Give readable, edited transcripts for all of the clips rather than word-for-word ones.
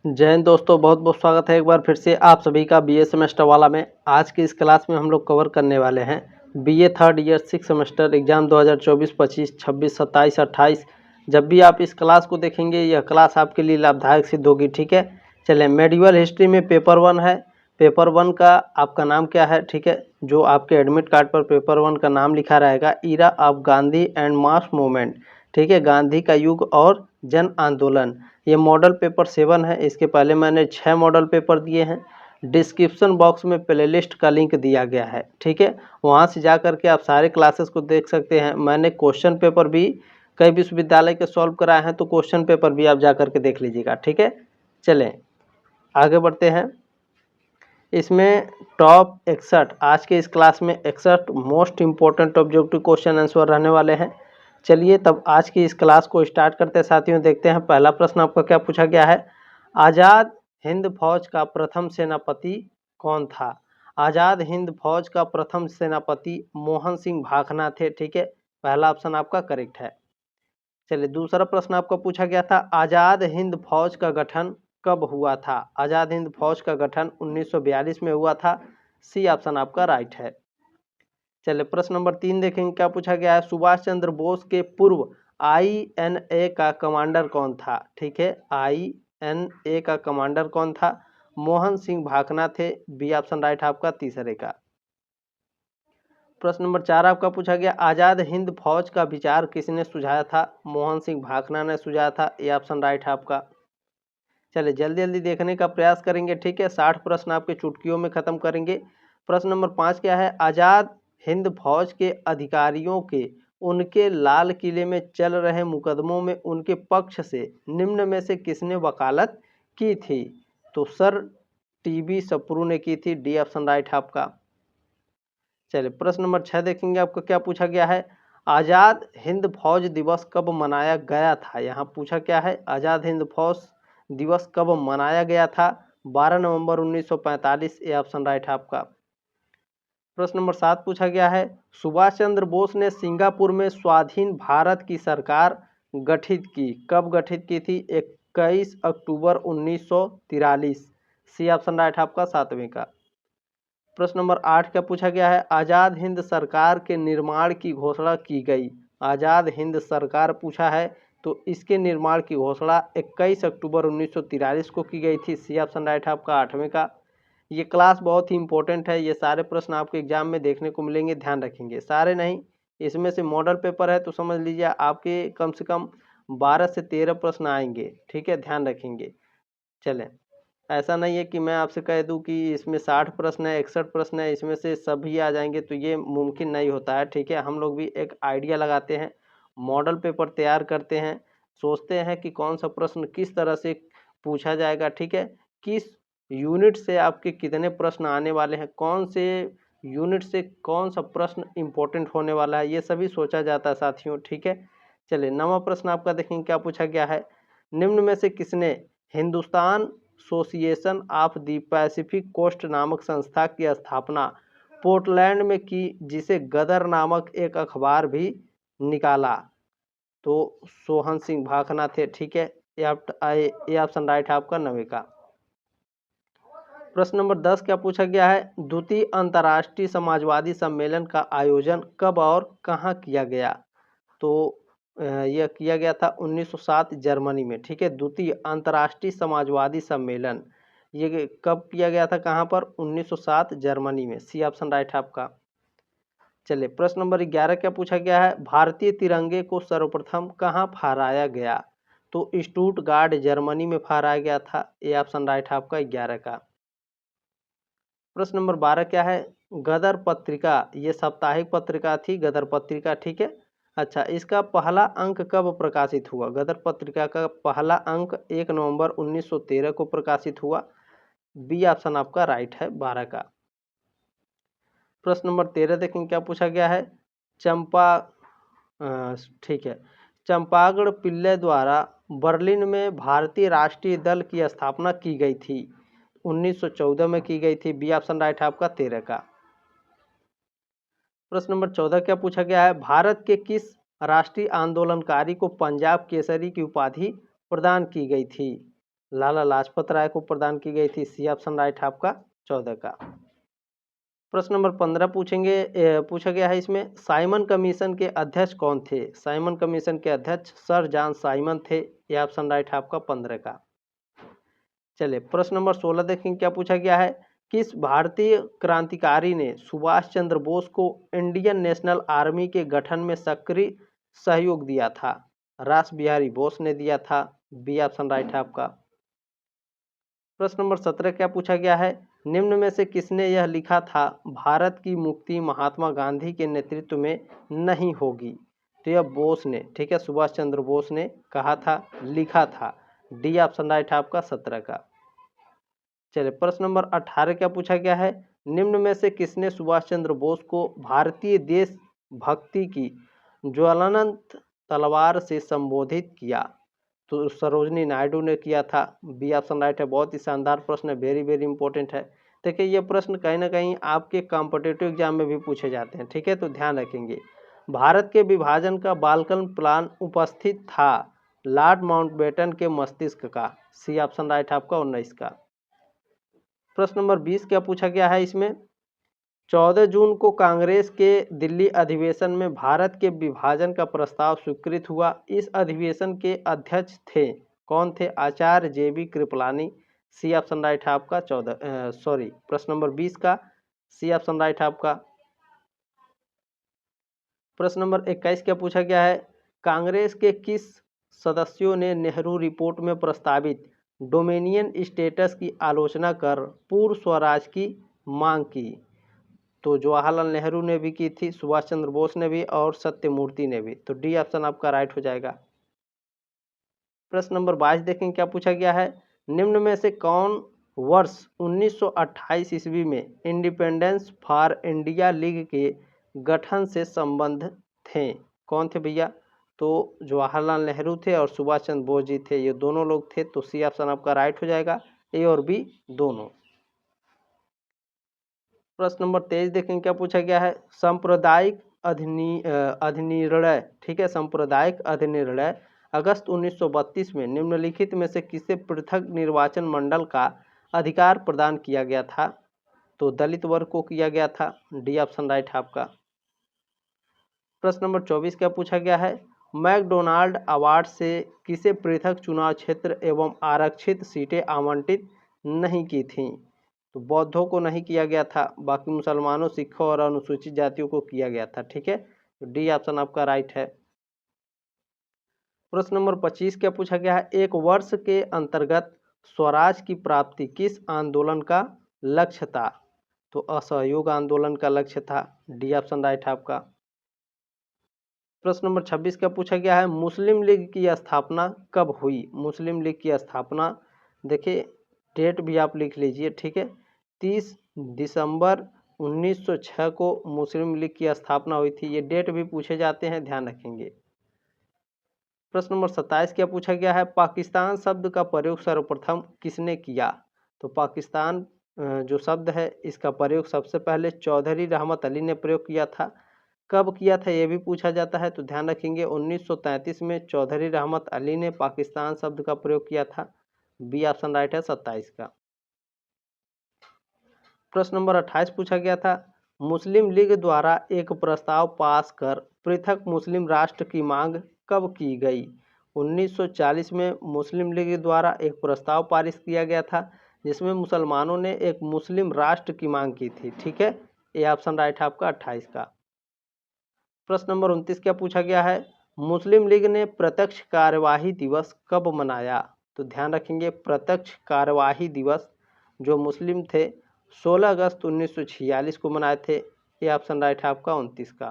जय हिंद दोस्तों, बहुत बहुत स्वागत है एक बार फिर से आप सभी का बीए सेमेस्टर वाला में। आज की इस क्लास में हम लोग कवर करने वाले हैं BA third year 6 semester exam 2024, 25, 26, 27, 28। जब भी आप इस क्लास को देखेंगे यह क्लास आपके लिए लाभदायक सिद्ध होगी। ठीक है, चलें। मेडिवल हिस्ट्री में पेपर 1 है। पेपर 1 का आपका नाम क्या है? ठीक है, जो आपके एडमिट कार्ड पर पेपर 1 का नाम लिखा रहेगा, era of Gandhi and mass movement. ठीक है, गांधी का युग और जन आंदोलन। ये मॉडल पेपर 7 है। इसके पहले मैंने 6 मॉडल पेपर दिए हैं। डिस्क्रिप्शन बॉक्स में प्लेलिस्ट का लिंक दिया गया है। ठीक है, वहाँ से जा कर के आप सारे क्लासेस को देख सकते हैं। मैंने क्वेश्चन पेपर भी कई विश्वविद्यालय के सॉल्व कराए हैं, तो क्वेश्चन पेपर भी आप जा कर के देख लीजिएगा। ठीक है, चलें आगे बढ़ते हैं। इसमें टॉप 61 आज के इस क्लास में 61 most important objective question answer रहने वाले हैं। चलिए तब आज की इस क्लास को स्टार्ट करते हैं साथियों। देखते हैं पहला प्रश्न आपका क्या पूछा गया है। आज़ाद हिंद फौज का प्रथम सेनापति कौन था? आज़ाद हिंद फौज का प्रथम सेनापति मोहन सिंह भाखना थे। ठीक है, पहला ऑप्शन आपका करेक्ट है। चलिए दूसरा प्रश्न आपका पूछा गया था, आज़ाद हिंद फौज का गठन कब हुआ था? आज़ाद हिंद फौज का गठन 1942 में हुआ था। सी ऑप्शन आपका राइट है। चलिए प्रश्न नंबर 3 देखेंगे क्या पूछा गया है। सुभाष चंद्र बोस के पूर्व INA का कमांडर कौन था? ठीक है, INA का कमांडर कौन था? मोहन सिंह भाखना थे। बी ऑप्शन राइट है आपका तीसरे का। प्रश्न नंबर 4 आपका पूछा गया, आज़ाद हिंद फौज का विचार किसने सुझाया था? मोहन सिंह भाखना ने सुझाया था। ये ऑप्शन राइट है आपका। चलिए जल्दी जल्दी देखने का प्रयास करेंगे। ठीक है, 60 प्रश्न आपके चुटकियों में खत्म करेंगे। प्रश्न नंबर 5 क्या है, आज़ाद हिंद फौज के अधिकारियों के उनके लाल किले में चल रहे मुकदमों में उनके पक्ष से निम्न में से किसने वकालत की थी? तो सर TB सप्रू ने की थी। डी ऑप्शन राइट है आपका। चलिए प्रश्न नंबर 6 देखेंगे आपका क्या पूछा गया है। आज़ाद हिंद फौज दिवस कब मनाया गया था? यहाँ पूछा क्या है, आज़ाद हिंद फौज दिवस कब मनाया गया था? 12 नवंबर 1945। ये ऑप्शन राइट है आपका। प्रश्न नंबर 7 पूछा गया है, सुभाष चंद्र बोस ने सिंगापुर में स्वाधीन भारत की सरकार गठित की, कब गठित की थी? 21 अक्टूबर 1943। सी ऑप्शन राइट है आपका 7वें का। प्रश्न नंबर 8 क्या पूछा गया है, आज़ाद हिंद सरकार के निर्माण की घोषणा की गई। आज़ाद हिंद सरकार पूछा है, तो इसके निर्माण की घोषणा 21 अक्टूबर 1943 को की गई थी। सी ऑप्शन राइट है आपका 8वें का। ये क्लास बहुत ही इंपॉर्टेंट है। ये सारे प्रश्न आपके एग्जाम में देखने को मिलेंगे, ध्यान रखेंगे। सारे नहीं, इसमें से मॉडल पेपर है तो समझ लीजिए आपके कम से कम 12 से 13 प्रश्न आएंगे। ठीक है, ध्यान रखेंगे। चलें, ऐसा नहीं है कि मैं आपसे कह दूं कि इसमें 60 प्रश्न है, 61 प्रश्न है, इसमें से सभी आ जाएंगे, तो ये मुमकिन नहीं होता है। ठीक है, हम लोग भी एक आइडिया लगाते हैं, मॉडल पेपर तैयार करते हैं, सोचते हैं कि कौन सा प्रश्न किस तरह से पूछा जाएगा। ठीक है, किस यूनिट से आपके कितने प्रश्न आने वाले हैं, कौन से यूनिट से कौन सा प्रश्न इम्पोर्टेंट होने वाला है, ये सभी सोचा जाता है साथियों। ठीक है, चलिए 9वां प्रश्न आपका देखेंगे क्या पूछा गया है। निम्न में से किसने Hindustan association of the Pacific coast नामक संस्था की स्थापना पोर्टलैंड में की, जिसे गदर नामक एक अखबार भी निकाला? तो सोहन सिंह भाखना थे। ठीक है, ये ऑप्शन राइट है आपका 9वें का। प्रश्न नंबर 10 क्या पूछा गया है, द्वितीय अंतर्राष्ट्रीय समाजवादी सम्मेलन का आयोजन कब और कहाँ किया गया? तो यह किया गया था 1907 जर्मनी में। ठीक है, द्वितीय अंतर्राष्ट्रीय समाजवादी सम्मेलन ये कब किया गया था, कहाँ पर? 1907 जर्मनी में। सी ऑप्शन राइट है आपका। चलिए प्रश्न नंबर 11 क्या पूछा गया है, भारतीय तिरंगे को सर्वप्रथम कहाँ फहराया गया? तो स्टुटगार्ट जर्मनी में फहराया गया था। ये ऑप्शन राइट है आपका 11 का। प्रश्न नंबर 12 क्या है, गदर पत्रिका ये साप्ताहिक पत्रिका थी, गदर पत्रिका। ठीक है, अच्छा इसका पहला अंक कब प्रकाशित हुआ? गदर पत्रिका का पहला अंक 1 नवंबर 1913 को प्रकाशित हुआ। बी ऑप्शन आपका राइट है 12 का। प्रश्न नंबर 13 देखें क्या पूछा गया है, ठीक है, चंपागढ़ पिल्लै द्वारा बर्लिन में भारतीय राष्ट्रीय दल की स्थापना की गई थी। 1914 में की गई थी। बी ऑप्शन राइट है आपका 13 का। प्रश्न नंबर 14 क्या पूछा गया है, भारत के किस राष्ट्रीय आंदोलनकारी को पंजाब केसरी की उपाधि प्रदान की गई थी? लाला लाजपत राय को प्रदान की गई थी। सी ऑप्शन राइट है आपका 14 का। प्रश्न नंबर 15 पूछा गया है इसमें, साइमन कमीशन के अध्यक्ष कौन थे? साइमन कमीशन के अध्यक्ष सर जॉन साइमन थे। यह ऑप्शन राइट है आपका 15 का। चलिए प्रश्न नंबर 16 देखेंगे क्या पूछा गया है। किस भारतीय क्रांतिकारी ने सुभाष चंद्र बोस को इंडियन नेशनल आर्मी के गठन में सक्रिय सहयोग दिया था? रास बिहारी बोस ने दिया था। बी ऑप्शन राइट है आपका। प्रश्न नंबर 17 क्या पूछा गया है, निम्न में से किसने यह लिखा था, भारत की मुक्ति महात्मा गांधी के नेतृत्व में नहीं होगी? तो यह बोस ने, ठीक है, सुभाष चंद्र बोस ने कहा था, लिखा था। डी ऑप्शन राइट है आपका 17 का। चलिए प्रश्न नंबर 18 क्या पूछा गया है, निम्न में से किसने सुभाष चंद्र बोस को भारतीय देशभक्ति की ज्वलंत तलवार से संबोधित किया? तो सरोजनी नायडू ने किया था। बी ऑप्शन राइट है। बहुत ही शानदार प्रश्न है, वेरी वेरी इंपॉर्टेंट है। देखिए ये प्रश्न कहीं ना कहीं आपके कॉम्पिटिटिव एग्जाम में भी पूछे जाते हैं, ठीक है, तो ध्यान रखेंगे। भारत के विभाजन का बाल्कन प्लान उपस्थित था लॉर्ड माउंटबेटन के मस्तिष्क का। सी ऑप्शन राइट है आपका 19 का। प्रश्न नंबर 20 क्या पूछा गया है इसमें, 14 जून को कांग्रेस के दिल्ली अधिवेशन में भारत के विभाजन का प्रस्ताव स्वीकृत हुआ। इस अधिवेशन के अध्यक्ष थे, कौन थे? Acharya JB Kripalani. C option right है आपका प्रश्न नंबर 20 का सी ऑप्शन राइट है आपका। प्रश्न नंबर 21 क्या पूछा गया है, कांग्रेस के किस सदस्यों ने नेहरू रिपोर्ट में प्रस्तावित डोमिनियन स्टेटस की आलोचना कर पूर्ण स्वराज की मांग की? तो जवाहरलाल नेहरू ने भी की थी, सुभाष चंद्र बोस ने भी, और सत्यमूर्ति ने भी। तो डी ऑप्शन आपका राइट हो जाएगा। प्रश्न नंबर 22 देखें क्या पूछा गया है, निम्न में से कौन वर्ष 1928 ईस्वी में इंडिपेंडेंस फॉर इंडिया लीग के गठन से संबंध थे? कौन थे भैया? तो जवाहरलाल नेहरू थे और सुभाष चंद्र बोस जी थे, ये दोनों लोग थे। तो सी ऑप्शन आपका राइट हो जाएगा, ए और बी दोनों। प्रश्न नंबर 23 देखें क्या पूछा गया है, सांप्रदायिक अधिनिर्णय, ठीक है, सांप्रदायिक अधिनिर्णय अगस्त 1932 में निम्नलिखित में से किसे पृथक निर्वाचन मंडल का अधिकार प्रदान किया गया था? तो दलित वर्ग को किया गया था। डी ऑप्शन राइट है आपका। प्रश्न नंबर 24 क्या पूछा गया है, मैकडोनाल्ड अवार्ड से किसे पृथक चुनाव क्षेत्र एवं आरक्षित सीटें आवंटित नहीं की थीं? तो बौद्धों को नहीं किया गया था, बाकी मुसलमानों, सिखों और अनुसूचित जातियों को किया गया था, ठीक है। तो डी ऑप्शन आपका राइट है। प्रश्न नंबर 25 क्या पूछा गया है, एक वर्ष के अंतर्गत स्वराज की प्राप्ति किस आंदोलन का लक्ष्य था? तो असहयोग आंदोलन का लक्ष्य था। डी ऑप्शन राइट है आपका। प्रश्न नंबर 26 क्या पूछा गया है, मुस्लिम लीग की स्थापना कब हुई? मुस्लिम लीग की स्थापना, देखिए डेट भी आप लिख लीजिए, ठीक है, 30 दिसंबर 1906 को मुस्लिम लीग की स्थापना हुई थी। ये डेट भी पूछे जाते हैं, ध्यान रखेंगे। प्रश्न नंबर 27 क्या पूछा गया है, पाकिस्तान शब्द का प्रयोग सर्वप्रथम किसने किया? तो पाकिस्तान जो शब्द है इसका प्रयोग सबसे पहले चौधरी रहमत अली ने प्रयोग किया था। कब किया था ये भी पूछा जाता है, तो ध्यान रखेंगे 1933 में चौधरी रहमत अली ने पाकिस्तान शब्द का प्रयोग किया था। बी ऑप्शन राइट है 27 का। प्रश्न नंबर 28 पूछा गया था, मुस्लिम लीग द्वारा एक प्रस्ताव पास कर पृथक मुस्लिम राष्ट्र की मांग कब की गई? 1940 में मुस्लिम लीग द्वारा एक प्रस्ताव पारित किया गया था जिसमें मुसलमानों ने एक मुस्लिम राष्ट्र की मांग की थी, ठीक है। ये ऑप्शन राइट है आपका 28 का। प्रश्न नंबर 29 क्या पूछा गया है, मुस्लिम लीग ने प्रत्यक्ष कार्यवाही दिवस कब मनाया? तो ध्यान रखेंगे प्रत्यक्ष कार्यवाही दिवस जो मुस्लिम थे 16 अगस्त 1946 को मनाए थे। ये ऑप्शन राइट है आपका 29 का।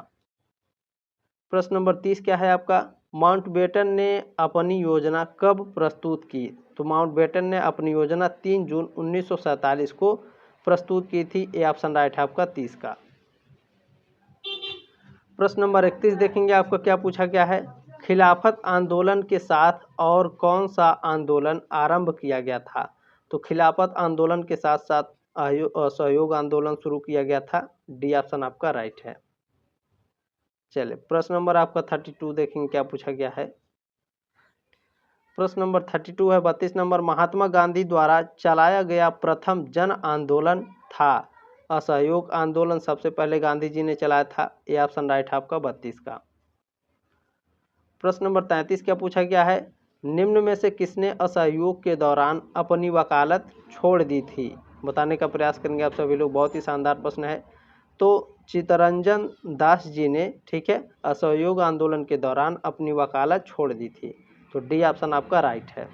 प्रश्न नंबर 30 क्या है आपका, माउंटबेटन ने अपनी योजना कब प्रस्तुत की? तो माउंटबेटन ने अपनी योजना 3 जून 1947 को प्रस्तुत की थी। ये ऑप्शन राइट है आपका 30 का। प्रश्न नंबर 31 देखेंगे आपको क्या पूछा गया है, खिलाफत आंदोलन के साथ और कौन सा आंदोलन आरंभ किया गया था? तो खिलाफत आंदोलन के साथ साथ असहयोग आंदोलन शुरू किया गया था। डी ऑप्शन आपका राइट है। चलिए प्रश्न नंबर आपका 32 देखेंगे क्या पूछा गया है, प्रश्न नंबर 32 है 32 नंबर, महात्मा गांधी द्वारा चलाया गया प्रथम जन आंदोलन था। असहयोग आंदोलन सबसे पहले गांधी जी ने चलाया था। ये ऑप्शन राइट है आपका 32 का। प्रश्न नंबर 33 क्या पूछा गया है, निम्न में से किसने असहयोग के दौरान अपनी वकालत छोड़ दी थी। बताने का प्रयास करेंगे आप सभी लोग, बहुत ही शानदार प्रश्न है। तो चित्तरंजन दास जी ने, ठीक है, असहयोग आंदोलन के दौरान अपनी वकालत छोड़ दी थी। तो डी ऑप्शन आपका राइट है।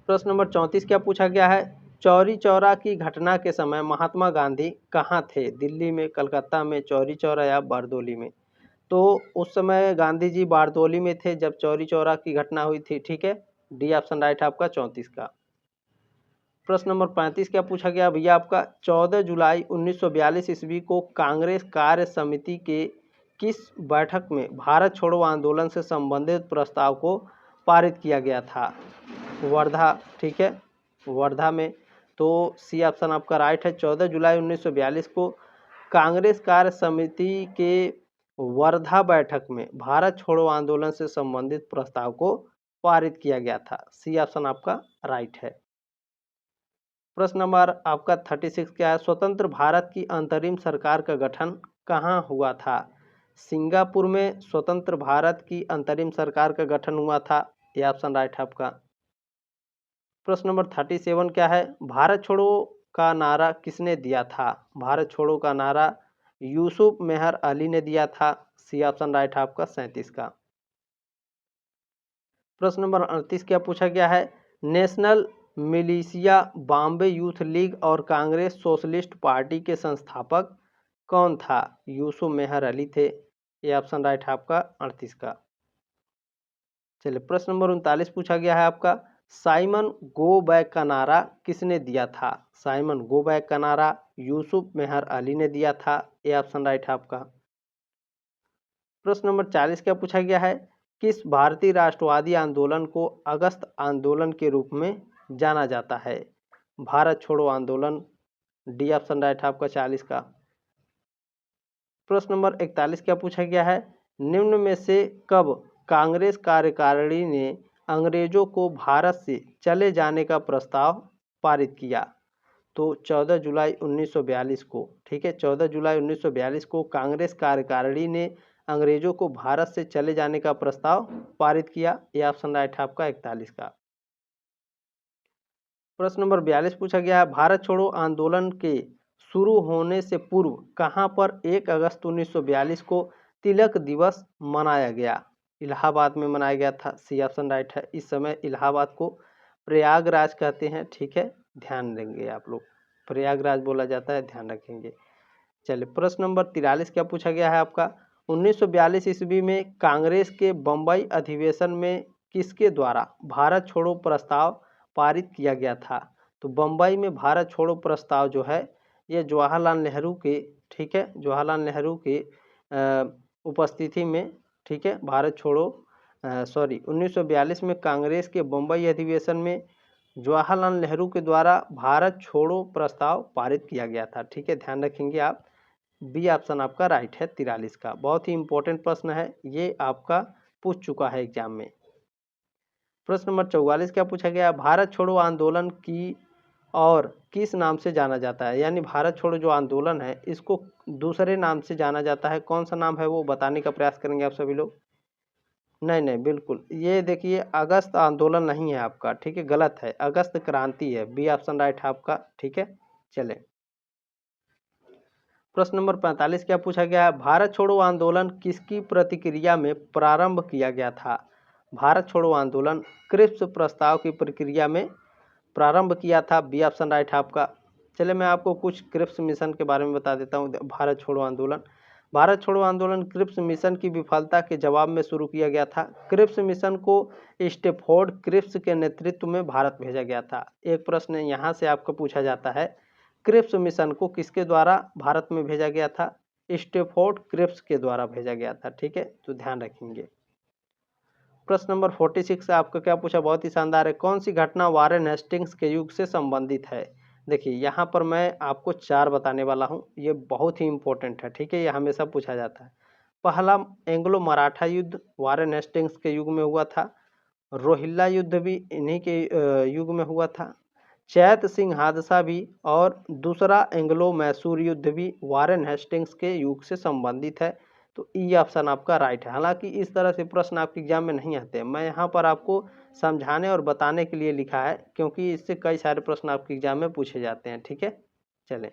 प्रश्न नंबर 34 क्या पूछा गया है, चौरी चौरा की घटना के समय महात्मा गांधी कहाँ थे। दिल्ली में, कलकत्ता में, चौरी चौरा या बारदोली में। तो उस समय गांधी जी बारदोली में थे जब चौरी चौरा की घटना हुई थी, ठीक है। डी ऑप्शन राइट है आपका 34 का। प्रश्न नंबर 35 क्या पूछा गया भैया आपका, 14 जुलाई 1942 ईस्वी को कांग्रेस कार्य समिति के किस बैठक में भारत छोड़ो आंदोलन से संबंधित प्रस्ताव को पारित किया गया था। वर्धा, ठीक है, वर्धा में। तो सी ऑप्शन आपका राइट है। 14 जुलाई 1942 को कांग्रेस कार्य समिति के वर्धा बैठक में भारत छोड़ो आंदोलन से संबंधित प्रस्ताव को पारित किया गया था। सी ऑप्शन आपका राइट है। प्रश्न नंबर आपका 36 क्या है, स्वतंत्र भारत की अंतरिम सरकार का गठन कहाँ हुआ था। सिंगापुर में स्वतंत्र भारत की अंतरिम सरकार का गठन हुआ था। यह ऑप्शन राइट है आपका। प्रश्न नंबर 37 क्या है, भारत छोड़ो का नारा किसने दिया था। भारत छोड़ो का नारा यूसुफ मेहर अली ने दिया था। सी ऑप्शन राइट है आपका 37 का। प्रश्न नंबर 38 क्या पूछा गया है, national militia, Bombay youth league और कांग्रेस सोशलिस्ट पार्टी के संस्थापक कौन था। यूसुफ मेहर अली थे। ये ऑप्शन राइट है आपका 38 का। चलिए प्रश्न नंबर 39 पूछा गया है आपका, साइमन गो बैक का नारा किसने दिया था। साइमन गो बैक का नारा यूसुफ मेहर अली ने दिया था। ये ऑप्शन राइट है आपका। प्रश्न नंबर 40 क्या पूछा गया है, किस भारतीय राष्ट्रवादी आंदोलन को अगस्त आंदोलन के रूप में जाना जाता है। भारत छोड़ो आंदोलन। डी ऑप्शन राइट है आपका 40 का। प्रश्न नंबर 41 क्या पूछा गया है, निम्न में से कब कांग्रेस कार्यकारिणी ने अंग्रेजों को भारत से चले जाने का प्रस्ताव पारित किया। तो 14 जुलाई 1942 को, ठीक है, 14 जुलाई 1942 को कांग्रेस कार्यकारिणी ने अंग्रेजों को भारत से चले जाने का प्रस्ताव पारित किया। यह ऑप्शन राइट है आपका 41 का। प्रश्न नंबर 42 पूछा गया है, भारत छोड़ो आंदोलन के शुरू होने से पूर्व कहां पर 1 अगस्त 1942 को तिलक दिवस मनाया गया। इलाहाबाद में मनाया गया था। सी ऑप्शन राइट है। इस समय इलाहाबाद को प्रयागराज कहते हैं, ठीक है, ध्यान देंगे आप लोग, प्रयागराज बोला जाता है, ध्यान रखेंगे। चलिए प्रश्न नंबर 43 क्या पूछा गया है आपका, 1942 ईस्वी में कांग्रेस के बम्बई अधिवेशन में किसके द्वारा भारत छोड़ो प्रस्ताव पारित किया गया था। तो बम्बई में भारत छोड़ो प्रस्ताव जो है ये जवाहरलाल नेहरू के, ठीक है, जवाहरलाल नेहरू के उपस्थिति में, ठीक है, भारत छोड़ो 1942 में कांग्रेस के बम्बई अधिवेशन में जवाहरलाल नेहरू के द्वारा भारत छोड़ो प्रस्ताव पारित किया गया था। ठीक है, ध्यान रखेंगे आप। बी ऑप्शन आपका राइट है 43 का। बहुत ही इंपॉर्टेंट प्रश्न है, ये आपका पूछ चुका है एग्जाम में। प्रश्न नंबर 44 क्या पूछा गया, भारत छोड़ो आंदोलन की और किस नाम से जाना जाता है। यानी भारत छोड़ो जो आंदोलन है इसको दूसरे नाम से जाना जाता है, कौन सा नाम है वो बताने का प्रयास करेंगे आप सभी लोग। नहीं, बिल्कुल, ये देखिए अगस्त आंदोलन नहीं है आपका, ठीक है, गलत है, अगस्त क्रांति है। बी ऑप्शन राइट है आपका, ठीक है। चले प्रश्न नंबर 45 क्या पूछा गया है, भारत छोड़ो आंदोलन किसकी प्रतिक्रिया में प्रारंभ किया गया था। भारत छोड़ो आंदोलन क्रिप्स प्रस्ताव की प्रक्रिया में प्रारंभ किया था। बी ऑप्शन राइट है आपका। चलिए मैं आपको कुछ क्रिप्स मिशन के बारे में बता देता हूँ। भारत छोड़ो आंदोलन क्रिप्स मिशन की विफलता के जवाब में शुरू किया गया था। क्रिप्स मिशन को स्टैफोर्ड क्रिप्स के नेतृत्व में भारत भेजा गया था। एक प्रश्न यहाँ से आपको पूछा जाता है, क्रिप्स मिशन को किसके द्वारा भारत में भेजा गया था। स्टैफोर्ड क्रिप्स के द्वारा भेजा गया था। ठीक है, तो ध्यान रखेंगे। प्रश्न नंबर 46 से आपका क्या पूछा, बहुत ही शानदार है, कौन सी घटना वारेन हेस्टिंग्स के युग से संबंधित है। देखिए यहाँ पर मैं आपको 4 बताने वाला हूँ, ये बहुत ही इंपॉर्टेंट है। ठीक है, ये हमेशा पूछा जाता है। पहला एंग्लो मराठा युद्ध वारेन हेस्टिंग्स के युग में हुआ था। रोहिल्ला युद्ध भी इन्हीं के युग में हुआ था। चैत सिंह हादसा भी और दूसरा एंग्लो मैसूर युद्ध भी वारेन हेस्टिंग्स के युग से संबंधित है। तो ई ऑप्शन आपका राइट है। हालांकि इस तरह से प्रश्न आपके एग्जाम में नहीं आते, मैं यहाँ पर आपको समझाने और बताने के लिए लिखा है, क्योंकि इससे कई सारे प्रश्न आपके एग्जाम में पूछे जाते हैं। ठीक है, चलें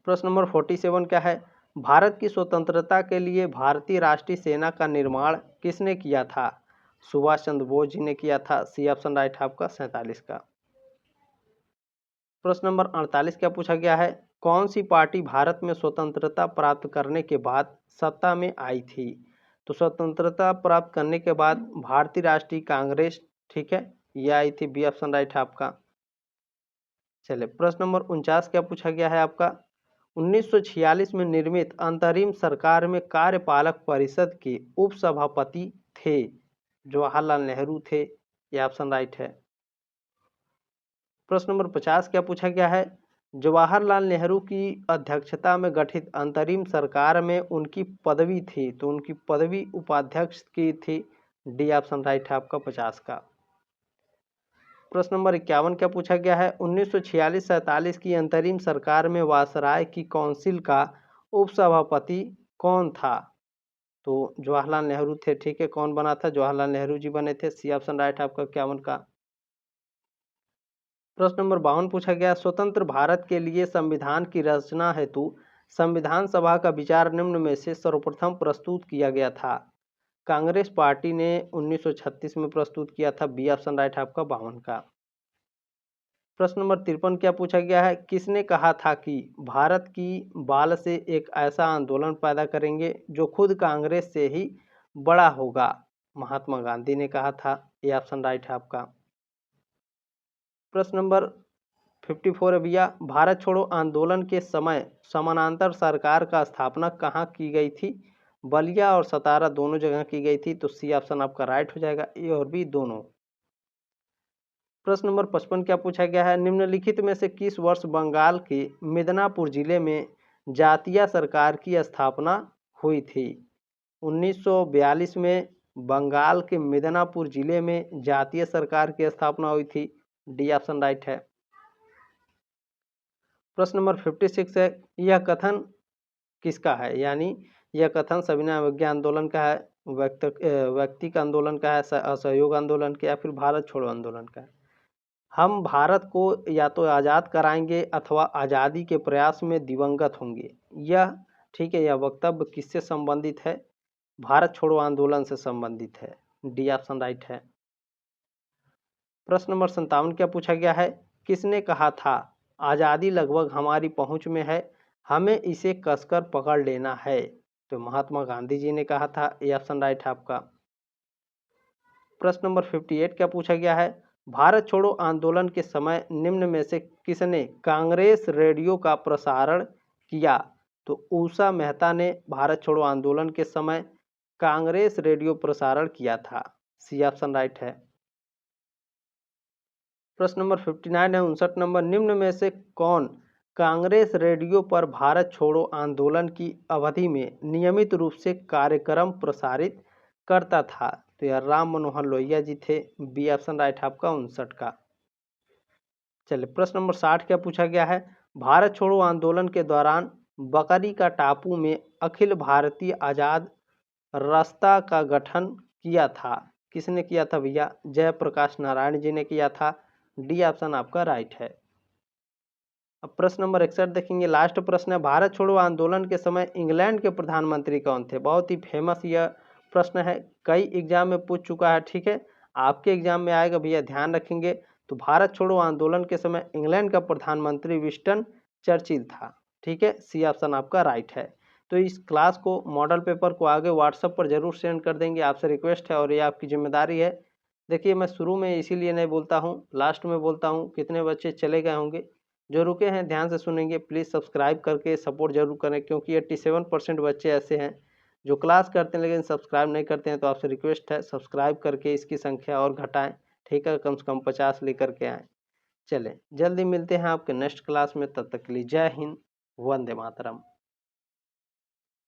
प्रश्न नंबर 47 क्या है? भारत की स्वतंत्रता के लिए भारतीय राष्ट्रीय सेना का निर्माण किसने किया था? सुभाष चंद्र बोस जी ने किया था। सी ऑप्शन राइट है आपका 47 का। प्रश्न नंबर 48 क्या पूछा गया है? कौन सी पार्टी भारत में स्वतंत्रता प्राप्त करने के बाद सत्ता में आई थी? तो स्वतंत्रता प्राप्त करने के बाद भारतीय राष्ट्रीय कांग्रेस, ठीक है, ये आई थी। बी ऑप्शन राइट है आपका। चलिए प्रश्न नंबर 49 क्या पूछा गया है आपका? 1946 में निर्मित अंतरिम सरकार में कार्यपालक परिषद के उपसभापति थे। जवाहरलाल नेहरू थे। यह ऑप्शन राइट है। प्रश्न नंबर 50 क्या पूछा गया है? जवाहरलाल नेहरू की अध्यक्षता में गठित अंतरिम सरकार में उनकी पदवी थी, तो उनकी पदवी उपाध्यक्ष की थी। डी ऑप्शन राइट है आपका 50 का। प्रश्न नंबर 51 क्या पूछा गया है? 1946-47 की अंतरिम सरकार में वायसराय की काउंसिल का उपसभापति कौन था? तो जवाहरलाल नेहरू थे। ठीक है, कौन बना था? जवाहरलाल नेहरू जी बने थे। सी ऑप्शन राइट है आपका 51 का। प्रश्न नंबर 52 पूछा गया, स्वतंत्र भारत के लिए संविधान की रचना हेतु संविधान सभा का विचार निम्न में से सर्वप्रथम प्रस्तुत किया गया था? कांग्रेस पार्टी ने 1936 में प्रस्तुत किया था। बी ऑप्शन राइट है आपका 52 का। प्रश्न नंबर 53 क्या पूछा गया है? किसने कहा था कि भारत की बाल से एक ऐसा आंदोलन पैदा करेंगे जो खुद कांग्रेस से ही बड़ा होगा? महात्मा गांधी ने कहा था। ये ऑप्शन राइट है आपका। प्रश्न नंबर 54 है भैया, भारत छोड़ो आंदोलन के समय समानांतर सरकार का स्थापना कहाँ की गई थी? बलिया और सतारा दोनों जगह की गई थी। तो सी ऑप्शन आपका राइट हो जाएगा, ए और बी दोनों। प्रश्न नंबर 55 क्या पूछा गया है? निम्नलिखित में से किस वर्ष बंगाल के मिदनापुर जिले में जातीय सरकार की स्थापना हुई थी? 1942 में बंगाल के मिदनापुर जिले में जातीय सरकार की स्थापना हुई थी। डी ऑप्शन राइट है। प्रश्न नंबर 56 है, यह कथन किसका है? यानी यह कथन सविनय अवज्ञा आंदोलन का है, व्यक्तिक आंदोलन का है, असहयोग आंदोलन का, या फिर भारत छोड़ो आंदोलन का है? हम भारत को या तो आज़ाद कराएंगे अथवा आज़ादी के प्रयास में दिवंगत होंगे। यह, ठीक है, यह वक्तव्य किससे संबंधित है? भारत छोड़ो आंदोलन से संबंधित है। डी ऑप्शन राइट है। प्रश्न नंबर 57 क्या पूछा गया है? किसने कहा था आज़ादी लगभग हमारी पहुंच में है, हमें इसे कसकर पकड़ लेना है? तो महात्मा गांधी जी ने कहा था। ये ऑप्शन राइट है आपका। प्रश्न नंबर 58 क्या पूछा गया है? भारत छोड़ो आंदोलन के समय निम्न में से किसने कांग्रेस रेडियो का प्रसारण किया? तो उषा मेहता ने भारत छोड़ो आंदोलन के समय कांग्रेस रेडियो प्रसारण किया था। सी ऑप्शन राइट है। प्रश्न नंबर 59 है 59 नंबर, निम्न में से कौन कांग्रेस रेडियो पर भारत छोड़ो आंदोलन की अवधि में नियमित रूप से कार्यक्रम प्रसारित करता था? तो यह राम मनोहर लोहिया जी थे। बी ऑप्शन राइट है आपका 59 का। चलिए प्रश्न नंबर 60 क्या पूछा गया है? भारत छोड़ो आंदोलन के दौरान बकरी का टापू में अखिल भारतीय आजाद रास्ता का गठन किया था। किसने किया था भैया? जयप्रकाश नारायण जी ने किया था। डी ऑप्शन आपका राइट है। अब प्रश्न नंबर 61 देखेंगे, लास्ट प्रश्न है, भारत छोड़ो आंदोलन के समय इंग्लैंड के प्रधानमंत्री कौन थे? बहुत ही फेमस यह प्रश्न है, कई एग्जाम में पूछ चुका है। ठीक है, आपके एग्जाम में आएगा भैया, ध्यान रखेंगे। तो भारत छोड़ो आंदोलन के समय इंग्लैंड का प्रधानमंत्री विंस्टन चर्चिल था। ठीक है, सी ऑप्शन आपका राइट है। तो इस क्लास को, मॉडल पेपर को आगे व्हाट्सएप पर जरूर सेंड कर देंगे, आपसे रिक्वेस्ट है और ये आपकी जिम्मेदारी है। देखिए, मैं शुरू में इसीलिए नहीं बोलता हूँ, लास्ट में बोलता हूँ। कितने बच्चे चले गए होंगे, जो रुके हैं ध्यान से सुनेंगे। प्लीज़ सब्सक्राइब करके सपोर्ट जरूर करें, क्योंकि 87% बच्चे ऐसे हैं जो क्लास करते हैं लेकिन सब्सक्राइब नहीं करते हैं। तो आपसे रिक्वेस्ट है, सब्सक्राइब करके इसकी संख्या और घटाएं। ठीक है, कम से कम 50 लेकर के आएँ। चलें, जल्दी मिलते हैं आपके नेक्स्ट क्लास में। तब तक के लिए जय हिंद, वंदे मातरम।